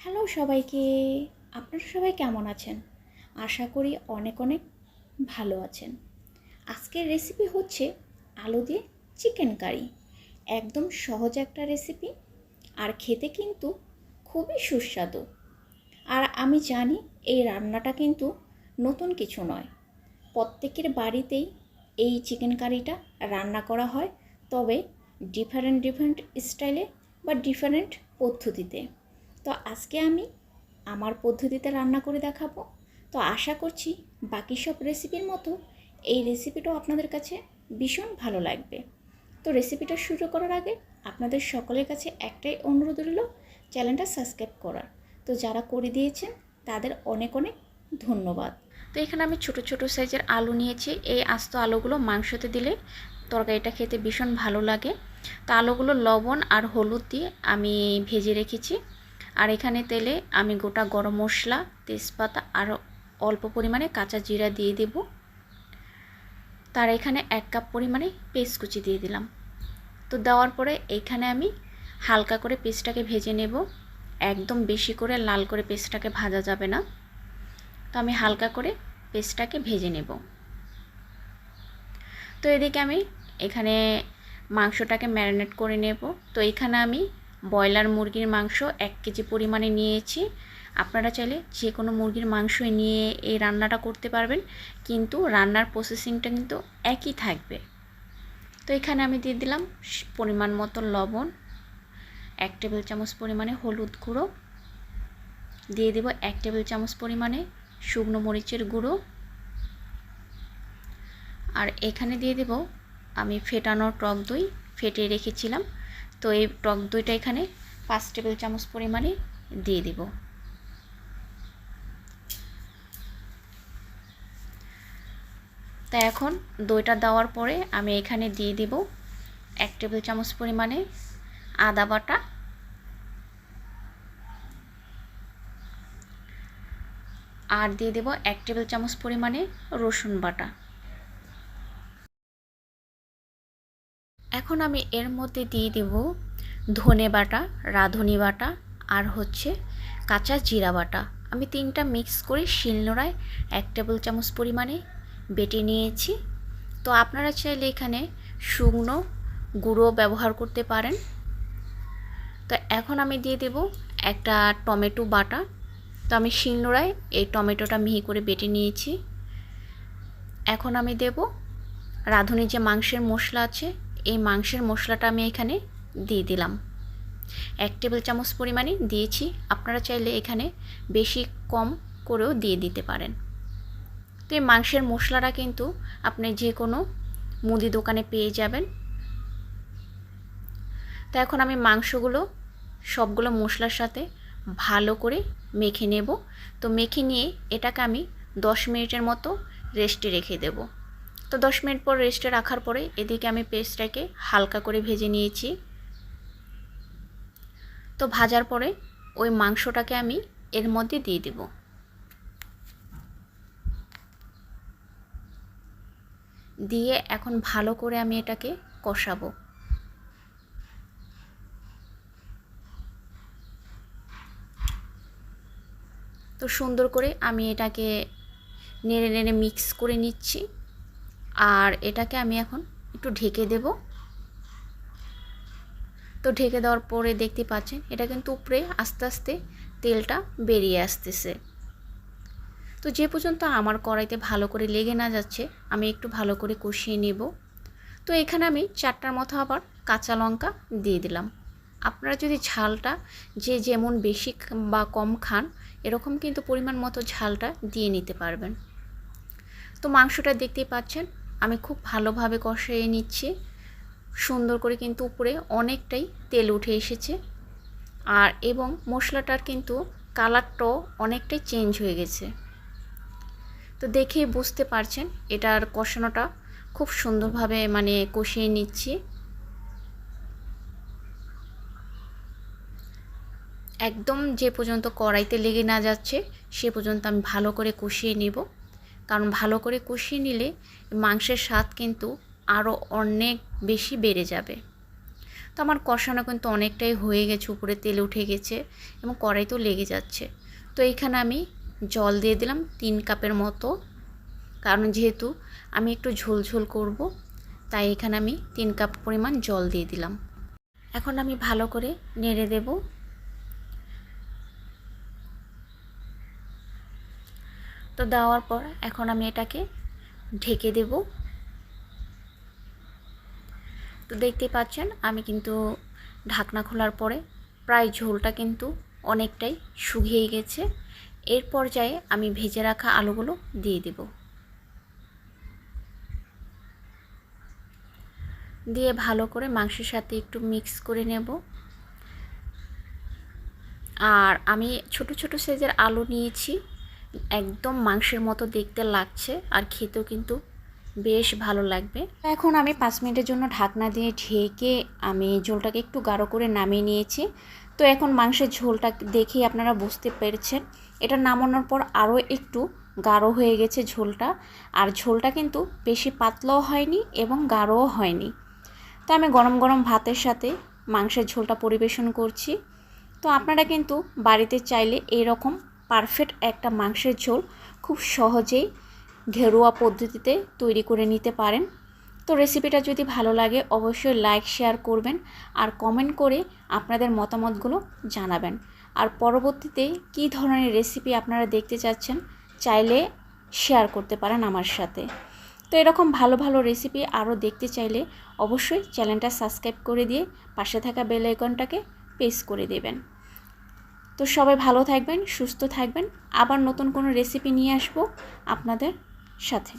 Hello সবাইকে, আপনারা সবাই কেমন আছেন? আশা করি অনেক অনেক ভালো আছেন। আজকের রেসিপি হচ্ছে আলু দিয়ে চিকেন কারি। একদম সহজ একটা রেসিপি, আর খেতে কিন্তু খুবই সুস্বাদু। আর আমি জানি এই রান্নাটা কিন্তু নতুন কিছু নয়, প্রত্যেকের বাড়িতেই এই চিকেন কারিটা রান্না করা হয়, তবে ডিফারেন্ট ডিফারেন্ট স্টাইলে বা ডিফারেন্ট পদ্ধতিতে। তো আজকে আমি আমার পদ্ধতিতে রান্না করে দেখাবো। তো আশা করছি বাকি সব রেসিপির মতো এই রেসিপিটাও আপনাদের কাছে ভীষণ ভালো লাগবে। তো রেসিপিটা শুরু করার আগে আপনাদের সকলের কাছে একটাই অনুরোধ রইল, চ্যানেলটা সাবস্ক্রাইব করার। তো যারা করে দিয়েছেন তাদের অনেক অনেক ধন্যবাদ। তো এখানে আমি ছোট ছোট সাইজের আলু নিয়েছি। এই আস্ত আলুগুলো মাংসতে দিলে তরকারিটা খেতে ভীষণ ভালো লাগে। তো আলুগুলো লবণ আর হলুদ দিয়ে আমি ভেজে রেখেছি। আর এখানে তেলে আমি গোটা গরম মশলা, তেজপাতা আর অল্প পরিমাণে কাঁচা জিরা দিয়ে দেব। তার এখানে 1 কাপ পরিমাণে পেঁয়াজ কুচি দিয়ে দিলাম। তো দেওয়ার পরে এখানে আমি হালকা করে পেঁয়াজটাকে ভেজে নেব। একদম বেশি করে লাল করে পেঁয়াজটাকে ভাজা যাবে না। তো আমি হালকা করে পেঁয়াজটাকে ভেজে নেব। তো এদিকে আমি এখানে মাংসটাকে ম্যারিনেট করে নেব। তো এখানে আমি ব্রয়লার মুরগির মাংস 1 কেজি পরিমাণে নিয়েছি। আপনারা চাইলে যে কোনো মুরগির মাংসই নিয়ে এই রান্নাটা করতে পারবেন, কিন্তু রান্নার প্রসেসিংটা কিন্তু একই থাকবে। তো এখানে আমি দিয়ে দিলাম পরিমাণ মতো লবণ, 1 টেবিল চামচ পরিমাণে হলুদ গুঁড়ো, দিয়ে দেব 1 টেবিল চামচ পরিমাণে শুকনো মরিচের গুঁড়ো, আর এখানে দিয়ে দেব আমি ফেটানো টক দই, ফেটিয়ে রেখেছিলাম। তো এই টক দইটা এখানে 5 টেবিল চামচ পরিমাণে দিয়ে দেব। তা এখন দইটা দেওয়ার পরে আমি এখানে দিয়ে দেব 1 টেবিল চামচ পরিমাণে আদা বাটা, আর দিয়ে দেব 1 টেবিল চামচ পরিমাণে রসুন বাটা। এখন আমি এর মধ্যে দিয়ে দেব ধনে বাটা, রাঁধুনি বাটা আর হচ্ছে কাঁচা জিরা বাটা। আমি 3টা মিক্স করে শিলনোড়ায় 1 টেবিল চামচ পরিমাণে বেটে নিয়েছি। তো আপনারা চাইলে এখানে শুকনো গুঁড়ো ব্যবহার করতে পারেন। তো এখন আমি দিয়ে দেব একটা টমেটো বাটা। তো আমি শিলনোড়ায় এই টমেটোটা মিহি করে বেটে নিয়েছি। এখন আমি দেব রাঁধুনি যে মাংসের মশলা আছে, এই মাংসের মশলাটা আমি এখানে দিয়ে দিলাম। 1 টেবিল চামচ পরিমাণে দিয়েছি। আপনারা চাইলে এখানে বেশি কম করেও দিয়ে দিতে পারেন। তো এই মাংসের মশলাটা কিন্তু আপনি যে কোনো মুদি দোকানে পেয়ে যাবেন। তো এখন আমি মাংসগুলো সবগুলো মশলার সাথে ভালো করে মেখে নেব। তো মেখে নিয়ে এটাকে আমি 10 মিনিটের মতো রেস্টে রেখে দেব। তো 10 মিনিট পর রেস্টে রাখার পরে এদিকে আমি পেস্টটাকে হালকা করে ভেজে নিয়েছি। তো ভাজার পরে ওই মাংসটাকে আমি এর মধ্যে দিয়ে দেব। দিয়ে এখন ভালো করে আমি এটাকে কষাবো। তো সুন্দর করে আমি এটাকে নেড়ে নেড়ে মিক্স করে নিচ্ছি। আর এটাকে আমি এখন একটু ঢেকে দেব। তো ঢেকে দেওয়ার পরে দেখতে পাচ্ছেন এটা কিন্তু উপরে আস্তে আস্তে তেলটা বেরিয়ে আসতেছে। তো যে পর্যন্ত আমার কড়াইতে ভালো করে লেগে না যাচ্ছে আমি একটু ভালো করে কষিয়ে নেব। তো এখানে আমি 4টার মতো আবার কাঁচা লঙ্কা দিয়ে দিলাম। আপনারা যদি ঝালটা যে যেমন বেশি বা কম খান, এরকম কিন্তু পরিমাণ মতো ঝালটা দিয়ে নিতে পারবেন। তো মাংসটা দেখতেই পাচ্ছেন আমি খুব ভালোভাবে কষিয়ে নিচ্ছি। সুন্দর করে কিন্তু উপরে অনেকটাই তেল উঠে এসেছে, আর এবং মশলাটার কিন্তু কালারটাও অনেকটাই চেঞ্জ হয়ে গেছে। তো দেখেই বুঝতে পারছেন এটার কষানোটা খুব সুন্দরভাবে কষিয়ে নিচ্ছি। একদম যে পর্যন্ত কড়াইতে লেগে না যাচ্ছে সে পর্যন্ত আমি ভালো করে কষিয়ে নেব, কারণ ভালো করে কষিয়ে নিলে মাংসের স্বাদ কিন্তু আরও অনেক বেশি বেড়ে যাবে। তো আমার কষানো কিন্তু অনেকটাই হয়ে গেছে, উপরে তেল উঠে গেছে এবং কড়াইতেও লেগে যাচ্ছে। তো এইখানে আমি জল দিয়ে দিলাম 3 কাপের মতো, কারণ যেহেতু আমি একটু ঝোল ঝোল করব, তাই এখানে আমি 3 কাপ পরিমাণ জল দিয়ে দিলাম। এখন আমি ভালো করে নেড়ে দেব। তো দেওয়ার পর এখন আমি এটাকে ঢেকে দেব। তো দেখতে পাচ্ছেন আমি কিন্তু ঢাকনা খোলার পরে প্রায় ঝোলটা কিন্তু অনেকটাই শুকিয়ে গেছে। এর পর্যায়ে আমি ভেজে রাখা আলুগুলো দিয়ে দেব, দিয়ে ভালো করে মাংসের সাথে একটু মিক্স করে নেব। আর আমি ছোট ছোট সাইজের আলু নিয়েছি, একদম মাংসের মতো দেখতে লাগছে আর খেতেও কিন্তু বেশ ভালো লাগবে। এখন আমি 5 মিনিটের জন্য ঢাকনা দিয়ে ঢেকে আমি ঝোলটাকে একটু গাঢ় করে নামিয়ে নিয়েছি। তো এখন মাংসের ঝোলটা দেখেই আপনারা বুঝতে পেরেছেন, এটা নামানোর পর আরও একটু গাঢ় হয়ে গেছে ঝোলটা। আর ঝোলটা কিন্তু বেশি পাতলাও হয়নি এবং গাঢ়ও হয়নি। তো আমি গরম গরম ভাতের সাথে মাংসের ঝোলটা পরিবেশন করছি। তো আপনারা কিন্তু বাড়িতে চাইলে এরকম পারফেক্ট একটা মাংসের ঝোল খুব সহজেই ঘরোয়া পদ্ধতিতে তৈরি করে নিতে পারেন। তো রেসিপিটা যদি ভালো লাগে অবশ্যই লাইক শেয়ার করবেন আর কমেন্ট করে আপনাদের মতামতগুলো জানাবেন। আর পরবর্তীতে কী ধরনের রেসিপি আপনারা দেখতে চাচ্ছেন চাইলে শেয়ার করতে পারেন আমার সাথে। তো এরকম ভালো ভালো রেসিপি আরও দেখতে চাইলে অবশ্যই চ্যানেলটা সাবস্ক্রাইব করে দিয়ে পাশে থাকা বেল আইকনটাকে প্রেস করে দেবেন। তো সবাই ভালো থাকবেন, সুস্থ থাকবেন। আবার নতুন কোনো রেসিপি নিয়ে আসবো আপনাদের সাথে।